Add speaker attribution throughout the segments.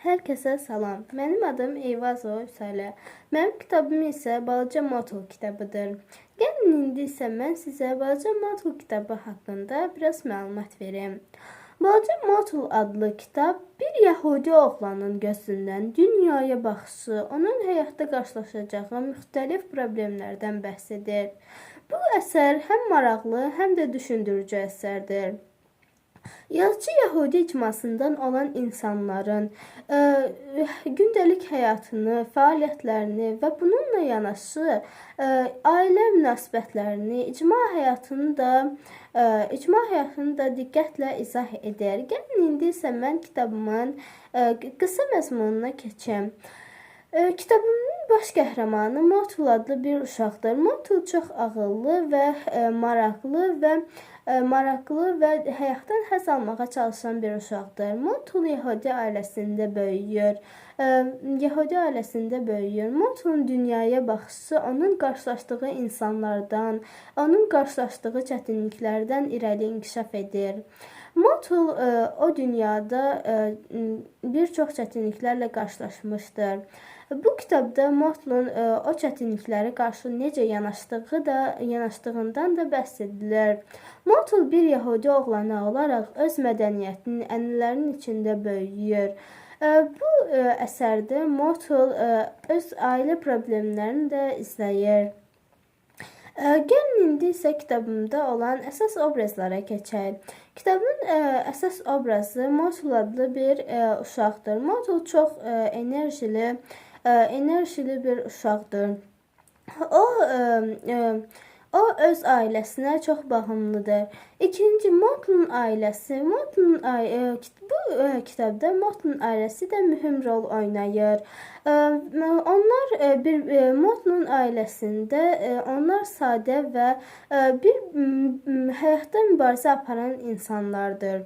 Speaker 1: Herkese salam. Mənim adım Eyvazova Vüsalə. Mənim kitabım isə Balaca Motul kitabıdır. Gəlin indi isə mən sizə Balaca Motul kitabı haqqında biraz məlumat verim. Balaca Motul adlı kitab bir Yəhudi oğlanın gözündən dünyaya baxışı, onun həyatda qarşılaşacağı müxtəlif problemlərdən bəhs edir. Bu əsər həm maraqlı, həm də düşündürücü əsərdir. Yazıcı Yəhudi icmasından olan insanların gündəlik həyatını, fəaliyyətlərini və bununla yanaşı ailə münasibətlərini, icma həyatını da diqqətlə izah edir. Gəlin indi isə mən kitabımın qısa məzmununa keçim. Kitabımın baş qəhrəmanı Motul adlı bir uşaqdır. Motul çox ağıllı və maraqlı və həyatdan həzz almağa çalışan bir uşaqdır. Motul Yəhudi ailəsində böyüyür. Motulun dünyaya baxışı onun qarşılaşdığı insanlardan, onun qarşılaşdığı çətinliklərdən irəli inkişaf edir. Motul o dünyada bir çox çətinliklərlə qarşılaşmışdır. Bu kitabda Motulun o çətinliklərə qarşı necə yanaşdığından da bəhs edilir. Motul bir Yəhudi oğlanı olaraq öz mədəniyyətinin ənənələrinin içində böyüyür. Bu əsərdə Motul öz ailə problemlərini də izləyir. Gəlin indi isə kitabımda olan əsas obrazlara keçək. Kitabın əsas obrazı Motul adlı bir uşaqdır. Motul çox enerjili bir uşaqdır. O öz ailəsinə çox bağımlıdır. İkinci, Motulun ailəsi. Bu kitabda Motulun ailəsi də mühüm rol oynayır. Motulun ailəsində onlar sadə və bir həyatda mübarizə aparan insanlardır.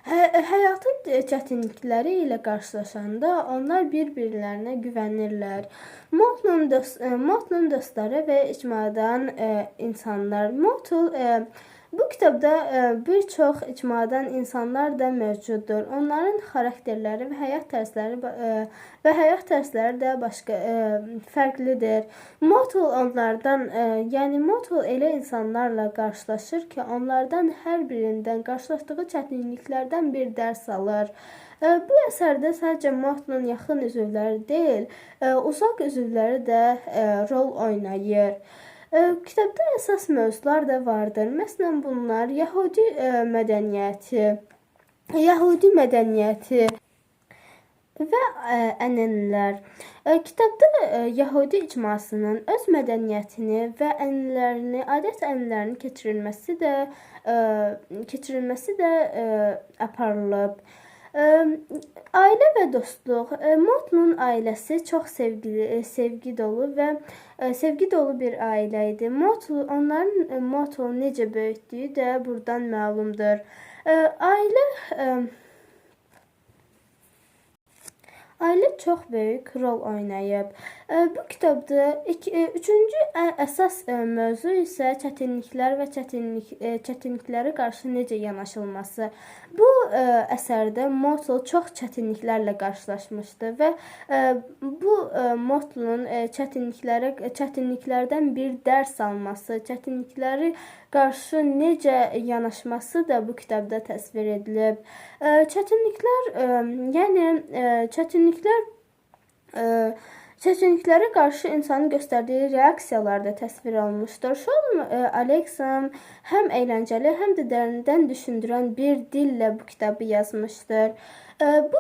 Speaker 1: Həyatın çətinlikləri ilə qarşılaşanda onlar bir-birlərinə güvənirlər. Motulun dostları və icmadan insanlar. Bu kitabda bir çox icmadan insanlar da mövcuddur. Onların xarakterləri və həyat tərzləri də fərqlidir. Motul elə insanlarla qarşılaşır ki, onlardan hər birindən qarşılaşdığı çətinliklərdən bir dərs alır. Bu əsərdə sadəcə Motulun yaxın üzvləri deyil, uzaq üzvləri də rol oynayır. Kitabda əsas mövzular da vardır. Məsələn, bunlar Yəhudi mədəniyyəti və ənənələr. Kitabda Yəhudi icmasının öz mədəniyyətini və ənənələrini, adət-ənənələrini keçirilməsi də aparılıb. Ailə və dostluq. Motulun ailəsi çox sevgi dolu bir ailə idi. Motul necə böyütdüyü də buradan məlumdur. Ailə çox böyük rol oynayıb. Bu kitabda üçüncü əsas mövzu isə çətinliklər və çətinliklərə qarşı necə yanaşılması. Bu əsərdə Motul çox çətinliklərlə qarşılaşmışdı və bu Motulun çətinliklərdən bir dərs alması, çətinlikləri qarşı necə yanaşması da bu kitabda təsvir edilib. Çətinliklərə qarşı insanın göstərdiyi reaksiyalar da təsvir olunmuşdur. Şolom Aleksam həm əyləncəli, həm də dərindən düşündürən bir dillə bu kitabı yazmışdır. Bu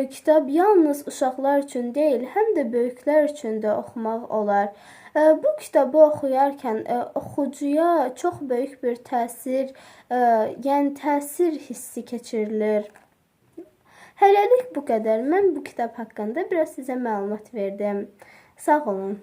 Speaker 1: kitab yalnız uşaqlar üçün deyil, həm də böyüklər üçün də oxumaq olar. Bu kitabı oxuyarkən oxucuya çox böyük bir təsir hissi keçirilir. Hələlik bu qədər. Mən bu kitab haqqında biraz sizə məlumat verdim. Sağ olun.